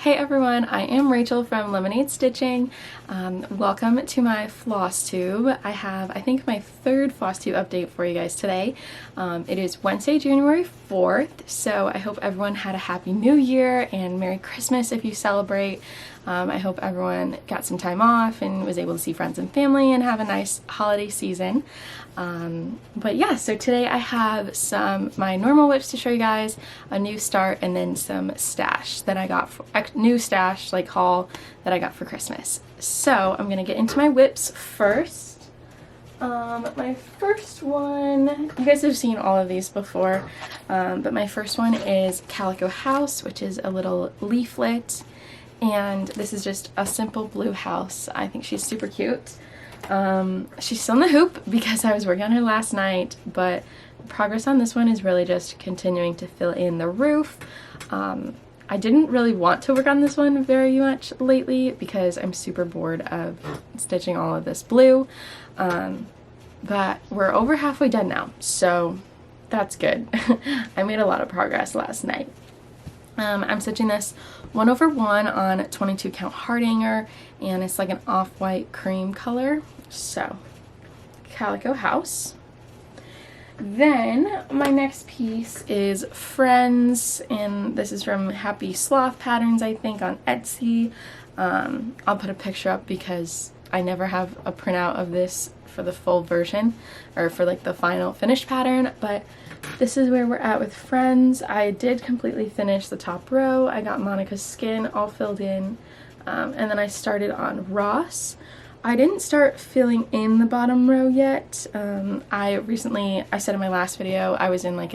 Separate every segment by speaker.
Speaker 1: Hey everyone, I am Rachel from Lemonade Stitching. Welcome to my Flosstube. I have, I think, my third Flosstube update for you guys today. It is Wednesday, January 4th, so I hope everyone had a Happy New Year and Merry Christmas if you celebrate. I hope everyone got some time off and was able to see friends and family and have a nice holiday season. But yeah, so today I have my normal whips to show you guys, a new start, and then some stash that I got, new stash like haul that I got for Christmas. So I'm gonna get into my whips first. My first one, you guys have seen all of these before, but my first one is Calico House, which is a little leaflet. And this is just a simple blue house. I think she's super cute. She's still in the hoop because I was working on her last night, but progress on this one is really just continuing to fill in the roof. I didn't really want to work on this one very much lately because I'm super bored of stitching all of this blue, but we're over halfway done now, so that's good. I made a lot of progress last night. I'm stitching this 1/1 on 22 count Hardanger, and it's like an off-white cream color. So, Calico House. Then my next piece is Friends, and this is from Happy Sloth Patterns, I think, on Etsy. I'll put a picture up because I never have a printout of this for the full version, or for like the final finished pattern, but this is where we're at with Friends. I did completely finish the top row. I got Monica's skin all filled in, and then I started on Ross. I didn't start filling in the bottom row yet. I said in my last video, I was in like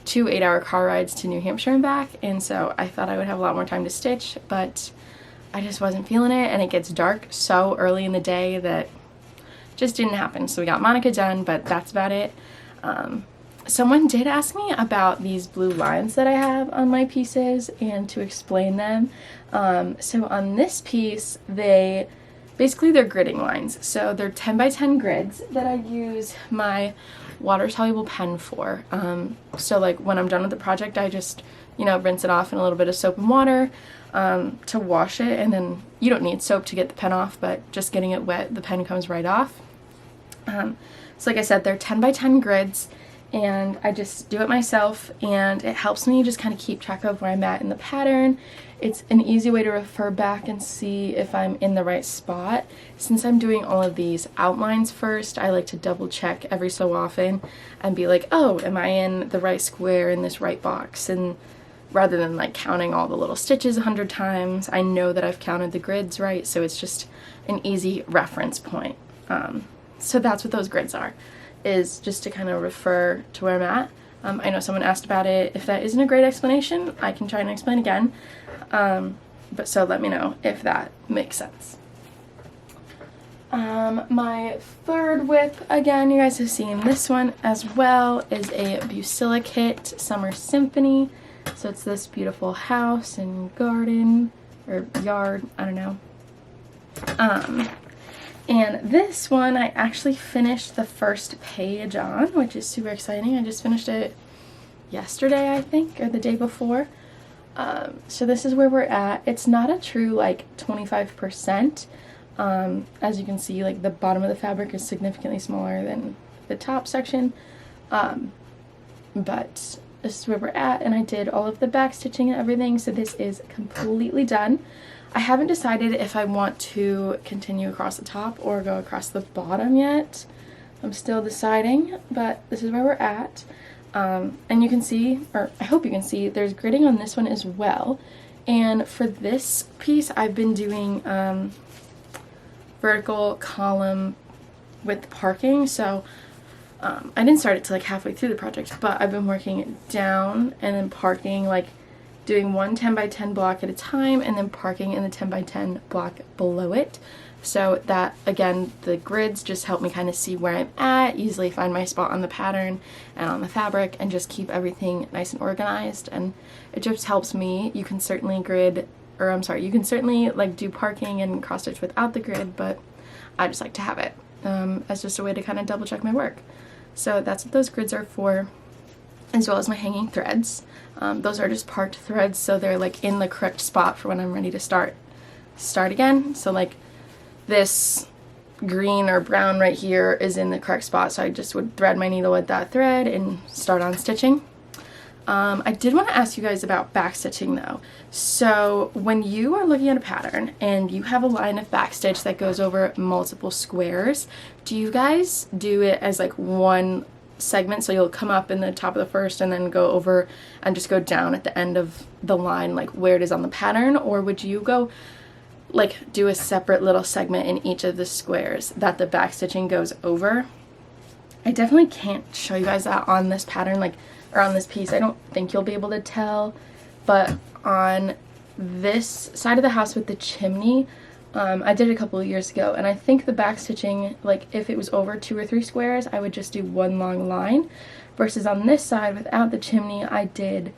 Speaker 1: two 8-hour car rides to New Hampshire and back, and so I thought I would have a lot more time to stitch, but I just wasn't feeling it, and it gets dark so early in the day that just didn't happen. So we got Monica done, but that's about it. Someone did ask me about these blue lines that I have on my pieces and to explain them. So on this piece, they're gridding lines. So they're 10 by 10 grids that I use my water soluble pen for. So like when I'm done with the project, I just, rinse it off in a little bit of soap and water to wash it, and then you don't need soap to get the pen off, but just getting it wet, the pen comes right off. So like I said, they're 10 by 10 grids, and I just do it myself, and it helps me just kind of keep track of where I'm at in the pattern. It's an easy way to refer back and see if I'm in the right spot. Since I'm doing all of these outlines first, I like to double check every so often and be like, oh, am I in the right square in this right box? And rather than like counting all the little stitches 100 times, I know that I've counted the grids right, so it's just an easy reference point. So that's what those grids are, is just to kind of refer to where I'm at. I know someone asked about it. If that isn't a great explanation, I can try and explain again. But so let me know if that makes sense. My third whip, again, you guys have seen this one as well, is a Bucilla kit, Summer Symphony. So it's this beautiful house and garden, or yard, I don't know. And this one I actually finished the first page on, which is super exciting. I just finished it yesterday, I think, or the day before. So this is where we're at. It's not a true like 25%. As you can see, like the bottom of the fabric is significantly smaller than the top section. But this is where we're at, and I did all of the back stitching and everything, so this is completely done. I haven't decided if I want to continue across the top or go across the bottom yet. I'm still deciding, but this is where we're at. And you can see, or I hope you can see, there's gridding on this one as well. And for this piece, I've been doing vertical column with parking. So I didn't start it till like halfway through the project, but I've been working it down and then parking, like doing one 10 by 10 block at a time, and then parking in the 10 by 10 block below it. So that, again, the grids just help me kind of see where I'm at, easily find my spot on the pattern and on the fabric, and just keep everything nice and organized. And it just helps me. You can certainly you can certainly like do parking and cross stitch without the grid, but I just like to have it as just a way to kind of double check my work. So that's what those grids are for. as well as my hanging threads. Those are just parked threads, so they're like in the correct spot for when I'm ready to start again. So like this green or brown right here is in the correct spot, so I just would thread my needle with that thread and start on stitching. I did want to ask you guys about back stitching though. So when you are looking at a pattern and you have a line of back stitch that goes over multiple squares, do you guys do it as like one segment? So you'll come up in the top of the first and then go over and just go down at the end of the line like where it is on the pattern? Or would you go like do a separate little segment in each of the squares that the back stitching goes over? I definitely can't show you guys that on this pattern, like, or on this piece. I don't think you'll be able to tell, but on this side of the house with the chimney, I did it a couple of years ago, and I think the back stitching, like if it was over 2 or 3 squares, I would just do one long line, versus on this side without the chimney, I did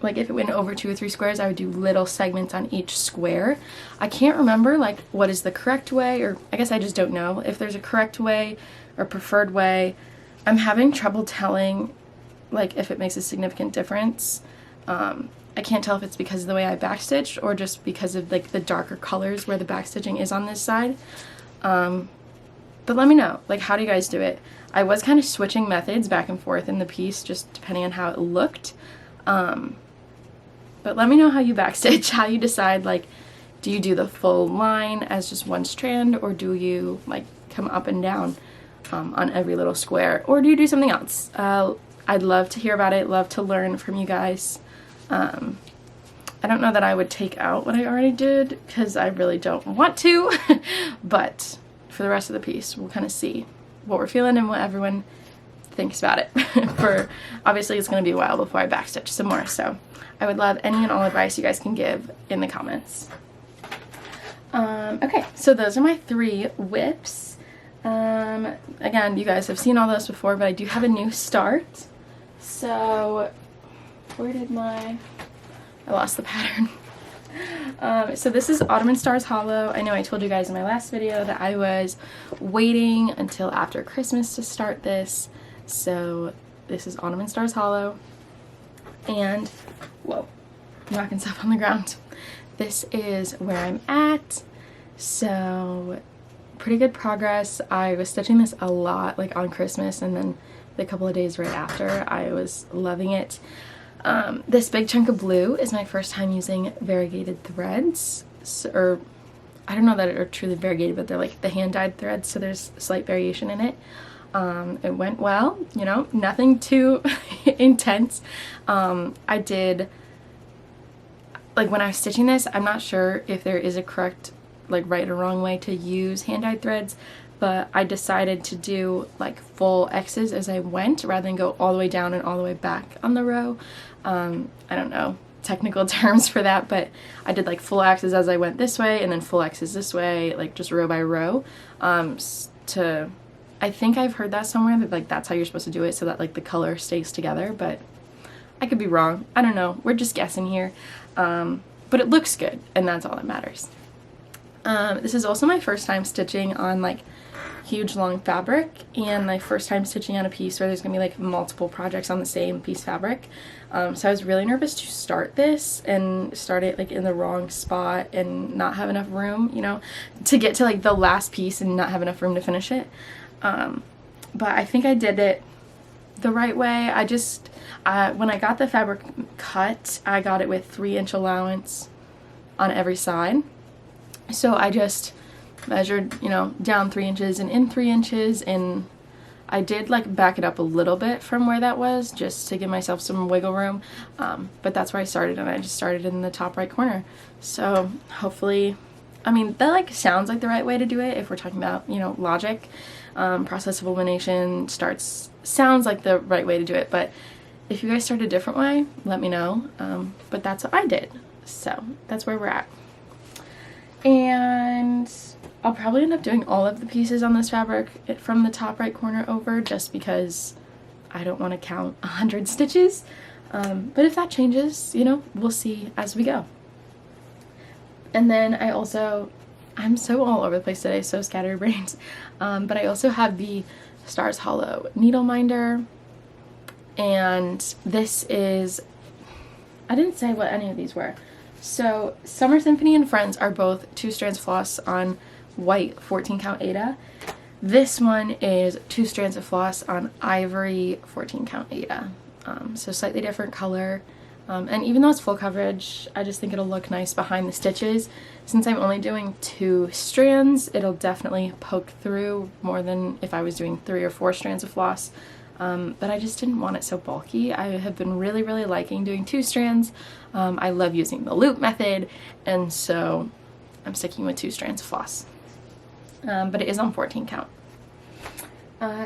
Speaker 1: like if it went over 2 or 3 squares, I would do little segments on each square. I can't remember like what is the correct way, or I guess I just don't know if there's a correct way or preferred way. I'm having trouble telling like if it makes a significant difference. I can't tell if it's because of the way I backstitched or just because of like the darker colors where the backstitching is on this side. But let me know, like, how do you guys do it? I was kind of switching methods back and forth in the piece just depending on how it looked. But let me know how you backstitch, how you decide, like, do you do the full line as just one strand, or do you like come up and down on every little square, or do you do something else? I'd love to hear about it, love to learn from you guys. I don't know that I would take out what I already did because I really don't want to, but for the rest of the piece, we'll kind of see what we're feeling and what everyone thinks about it. For obviously it's going to be a while before I backstitch some more, so I would love any and all advice you guys can give in the comments. Okay, so those are my 3 whips. Again, you guys have seen all those before, but I do have a new start. So where did I lost the pattern. So this is Autumn and Stars Hollow. I know I told you guys in my last video that I was waiting until after Christmas to start this. So this is Autumn and Stars Hollow. And, whoa, I'm knocking stuff on the ground. This is where I'm at. So pretty good progress. I was stitching this a lot, like on Christmas, and then the couple of days right after. I was loving it. This big chunk of blue is my first time using variegated threads, or I don't know that are truly variegated, but they're like the hand-dyed threads, so there's slight variation in it. It went well, you know, nothing too intense. I did, like when I was stitching this, I'm not sure if there is a correct, like right or wrong way to use hand-dyed threads, but I decided to do like full X's as I went rather than go all the way down and all the way back on the row. I don't know technical terms for that, but I did like full X's as I went this way and then full X's this way, like just row by row. I think I've heard that somewhere that like that's how you're supposed to do it so that like the color stays together, but I could be wrong. I don't know. We're just guessing here. But it looks good and that's all that matters. This is also my first time stitching on like huge long fabric, and my first time stitching on a piece where there's gonna be like multiple projects on the same piece fabric. So I was really nervous to start this and start it like in the wrong spot and not have enough room, you know, to get to like the last piece and not have enough room to finish it. But I think I did it the right way. I just, when I got the fabric cut, I got it with 3-inch allowance on every side. So I just measured, you know, down 3 inches and in 3 inches, and I did like back it up a little bit from where that was just to give myself some wiggle room, but that's where I started, and I just started in the top right corner. So hopefully, I mean, that like sounds like the right way to do it if we're talking about, you know, logic. Process of elimination sounds like the right way to do it, but if you guys start a different way, let me know. But that's what I did, so that's where we're at. And I'll probably end up doing all of the pieces on this fabric from the top right corner over, just because I don't want to count 100 stitches. But if that changes, you know, we'll see as we go. And then I'm so all over the place today, so scatterbrains. But I also have the Stars Hollow needle minder. And this is, I didn't say what any of these were. So Summer Symphony and Friends are both 2 strands of floss on white 14 count Aida. This one is 2 strands of floss on Ivory 14 count Aida. So slightly different color. And even though it's full coverage, I just think it'll look nice behind the stitches. Since I'm only doing 2 strands, it'll definitely poke through more than if I was doing 3 or 4 strands of floss. But I just didn't want it so bulky. I have been really, really liking doing 2 strands. I love using the loop method, and so I'm sticking with 2 strands of floss. But it is on 14 count.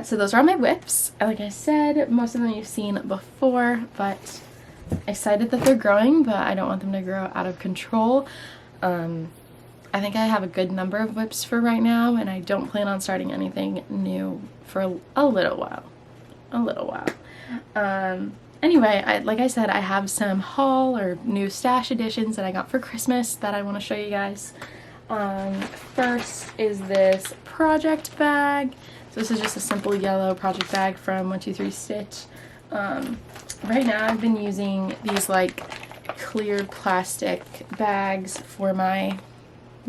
Speaker 1: So those are all my whips. Like I said, most of them you've seen before, but excited that they're growing, but I don't want them to grow out of control. I think I have a good number of whips for right now, and I don't plan on starting anything new for a little while. Anyway, like I said, I have some haul or new stash additions that I got for Christmas that I want to show you guys. First is this project bag. So this is just a simple yellow project bag from 123 Stitch. Right now I've been using these like clear plastic bags for my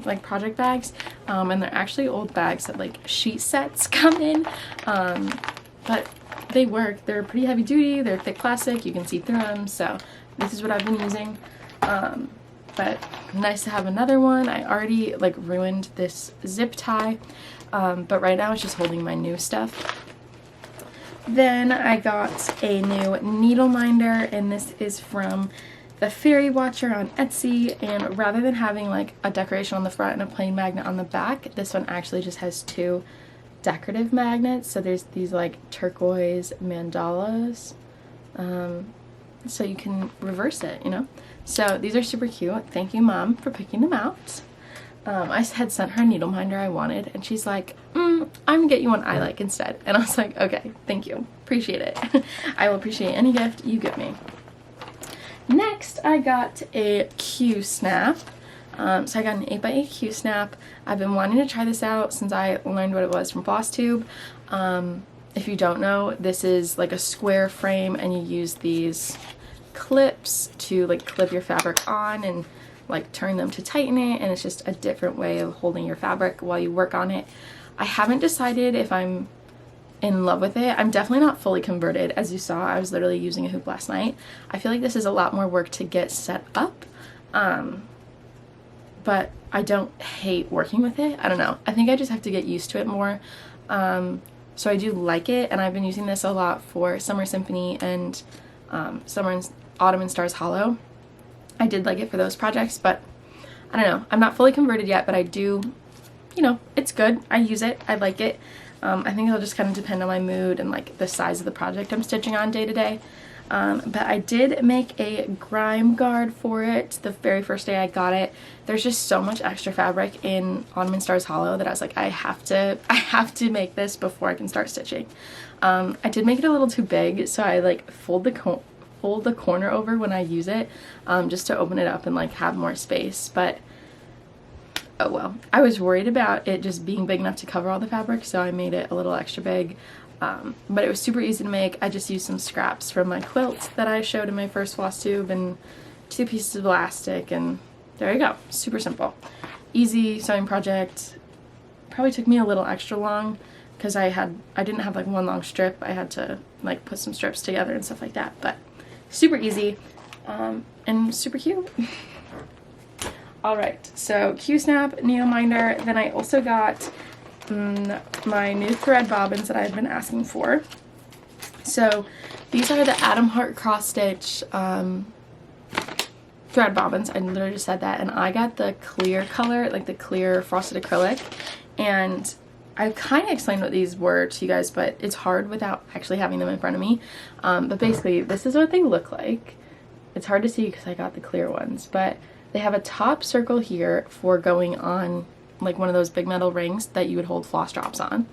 Speaker 1: like project bags, and they're actually old bags that like sheet sets come in, but they work. They're pretty heavy duty, they're thick plastic, you can see through them, so this is what I've been using. But nice to have another one. I already like ruined this zip tie, but right now it's just holding my new stuff. Then I got a new needle minder, and this is from the Fairy Watcher on Etsy, and rather than having like a decoration on the front and a plain magnet on the back, this one actually just has 2 decorative magnets. So there's these like turquoise mandalas, so you can reverse it, you know. So these are super cute. Thank you, Mom, for picking them out. I had sent her a needle minder I wanted, and she's like, I'm gonna get you one I like instead. And I was like, okay, thank you, appreciate it. I will appreciate any gift you give me. Next, I got a Q snap. So I got an 8x8 Q snap. I've been wanting to try this out since I learned what it was from Flosstube. If you don't know, this is like a square frame, and you use these clips to like clip your fabric on and like turn them to tighten it, and it's just a different way of holding your fabric while you work on it. I haven't decided if I'm in love with it. I'm definitely not fully converted. As you saw, I was literally using a hoop last night. I feel like this is a lot more work to get set up, but I don't hate working with it. I don't know. I think I just have to get used to it more. So I do like it, and I've been using this a lot for Summer Symphony and Autumn and Stars Hollow. I did like it for those projects, but I don't know. I'm not fully converted yet, but I do, you know, it's good. I use it. I like it. I think it'll just kind of depend on my mood and like the size of the project I'm stitching on day to day. But I did make a grime guard for it the very first day I got it. There's just so much extra fabric in Autumn and Stars Hollow that I was like, I have to make this before I can start stitching. I did make it a little too big, so I like fold the corner over when I use it, just to open it up and like have more space. But oh well. I was worried about it just being big enough to cover all the fabric, so I made it a little extra big. But it was super easy to make. I just used some scraps from my quilt that I showed in my first Flosstube and 2 pieces of elastic, and there you go. Super simple. Easy sewing project. Probably took me a little extra long because I didn't have like one long strip. I had to like put some strips together and stuff like that, but super easy, and super cute. Alright, so Q-snap, needle minder. Then I also got my new thread bobbins that I've been asking for. So these are the Adam Hart cross stitch thread bobbins. I literally just said that, and I got the clear color, like the clear frosted acrylic, and I kind of explained what these were to you guys, but it's hard without actually having them in front of me. But basically, this is what they look like. It's hard to see because I got the clear ones, but they have a top circle here for going on like one of those big metal rings that you would hold floss drops on.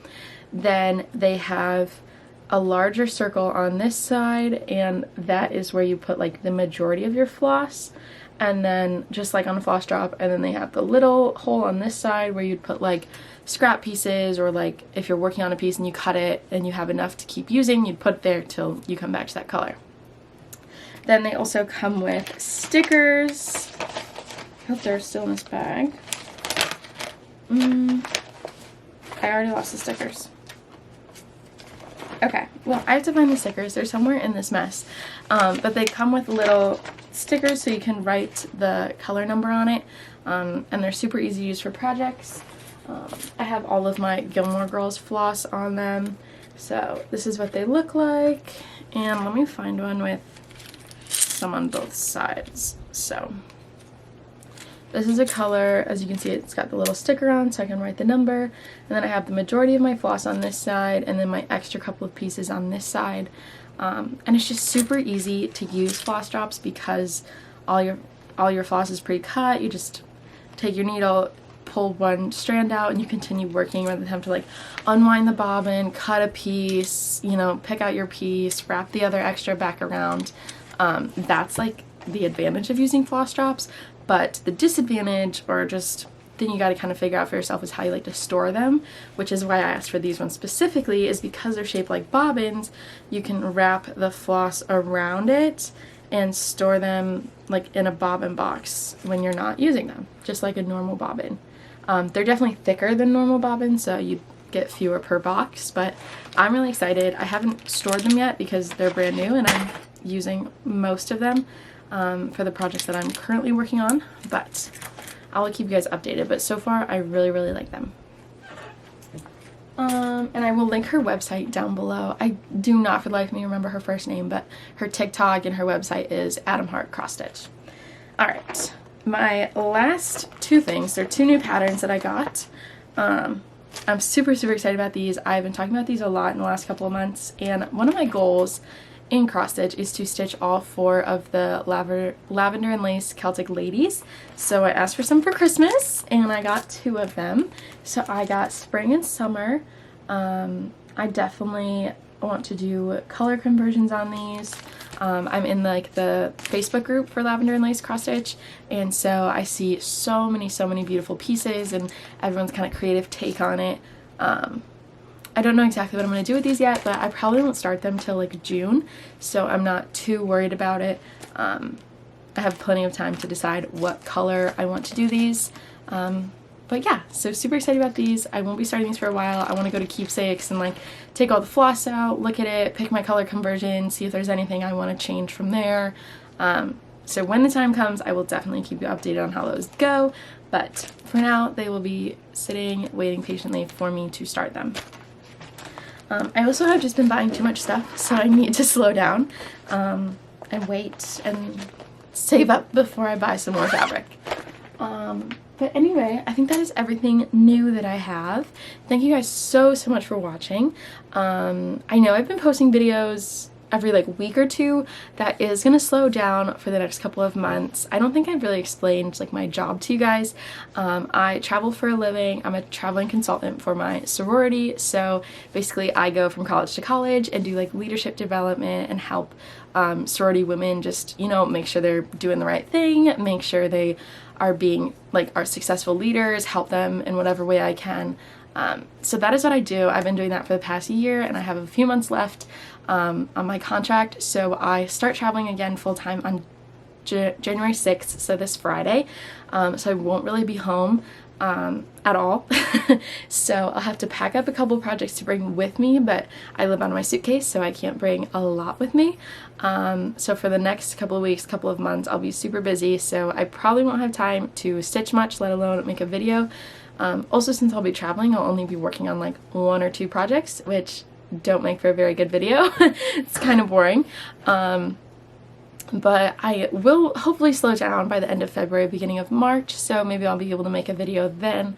Speaker 1: Then they have a larger circle on this side, and that is where you put like the majority of your floss. and then just like on a floss drop, and then they have the little hole on this side where you'd put like scrap pieces, or like if you're working on a piece and you cut it and you have enough to keep using, you'd put it there till you come back to that color. Then they also come with stickers. I hope they're still in this bag. I already lost the stickers. Okay, well, I have to find the stickers. They're somewhere in this mess. But they come with little stickers so you can write the color number on it. And they're super easy to use for projects. I have all of my Gilmore Girls floss on them. So this is what they look like. And let me find one with some on both sides. So this is a color. As you can see, it's got the little sticker on so I can write the number. And then I have the majority of my floss on this side, and then my extra couple of pieces on this side. And it's just super easy to use floss drops because all your floss is pre-cut. You just take your needle, pull one strand out, and you continue working rather than have to like unwind the bobbin, cut a piece, you know, pick out your piece, wrap the other extra back around. That's like the advantage of using floss drops, but the disadvantage, or just thing you got to kind of figure out for yourself, is how you like to store them, which is why I asked for these ones specifically, is because they're shaped like bobbins. You can wrap the floss around it and store them like in a bobbin box when you're not using them, just like a normal bobbin. They're definitely thicker than normal bobbins, so you get fewer per box, but I'm really excited. I haven't stored them yet because they're brand new and I'm using most of them for the projects that I'm currently working on, but I'll keep you guys updated. But so far I really like them. And I will link her website down below. I do not for the life of me remember her first name, but her TikTok and her website is Adam Hart Cross Stitch. Alright, my last two things, they're two new patterns that I got. I'm super excited about these. I've been talking about these a lot in the last couple of months, and one of my goals in cross stitch is to stitch all 4 of the lavender and lace Celtic ladies. So I asked for some for Christmas and I got 2 of them. So I got spring and summer. I definitely want to do color conversions on these. I'm in like the Facebook group for lavender and lace cross stitch, and so I see so many beautiful pieces and everyone's kind of creative take on it. I don't know exactly what I'm going to do with these yet, but I probably won't start them till like June, so I'm not too worried about it. I have plenty of time to decide what color I want to do these. But yeah, so super excited about these. I won't be starting these for a while. I want to go to Keepsakes and like take all the floss out, look at it, pick my color conversion, see if there's anything I want to change from there. So when the time comes, I will definitely keep you updated on how those go. But for now, they will be sitting, waiting patiently for me to start them. I also have just been buying too much stuff, so I need to slow down and wait and save up before I buy some more fabric. But anyway, I think that is everything new that I have. Thank you guys so much for watching. I know I've been posting videos every like week or two. That is gonna slow down for the next couple of months. I don't think I've really explained like my job to you guys. I travel for a living. I'm a traveling consultant for my sorority, so basically I go from college to college and do like leadership development and help sorority women just, you know, make sure they're doing the right thing, make sure they are being like are successful leaders, help them in whatever way I can. So that is what I do. I've been doing that for the past year and I have a few months left on my contract, so I start traveling again full-time on January 6th, so this Friday. So I won't really be home at all. So I'll have to pack up a couple projects to bring with me, but I live on my suitcase, so I can't bring a lot with me. So for the next couple of weeks, couple of months, I'll be super busy, so I probably won't have time to stitch much, let alone make a video. Also, since I'll be traveling, I'll only be working on like 1 or 2 projects, which don't make for a very good video. It's kind of boring. But I will hopefully slow down by the end of February, beginning of March, so maybe I'll be able to make a video then.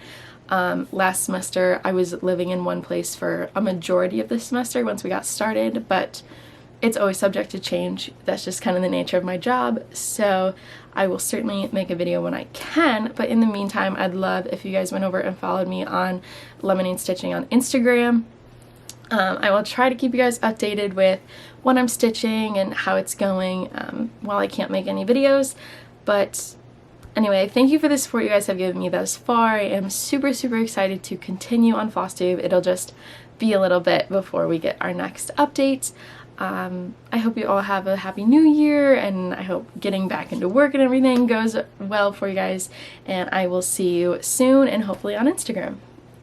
Speaker 1: Last semester I was living in one place for a majority of the semester once we got started, but it's always subject to change. That's just kind of the nature of my job, so I will certainly make a video when I can. But in the meantime, I'd love if you guys went over and followed me on Lemonade Stitching on Instagram. I will try to keep you guys updated with what I'm stitching and how it's going while I can't make any videos. But anyway, thank you for the support you guys have given me thus far. I am super excited to continue on Flosstube. It'll just be a little bit before we get our next update. I hope you all have a happy new year, and I hope getting back into work and everything goes well for you guys, and I will see you soon and hopefully on Instagram.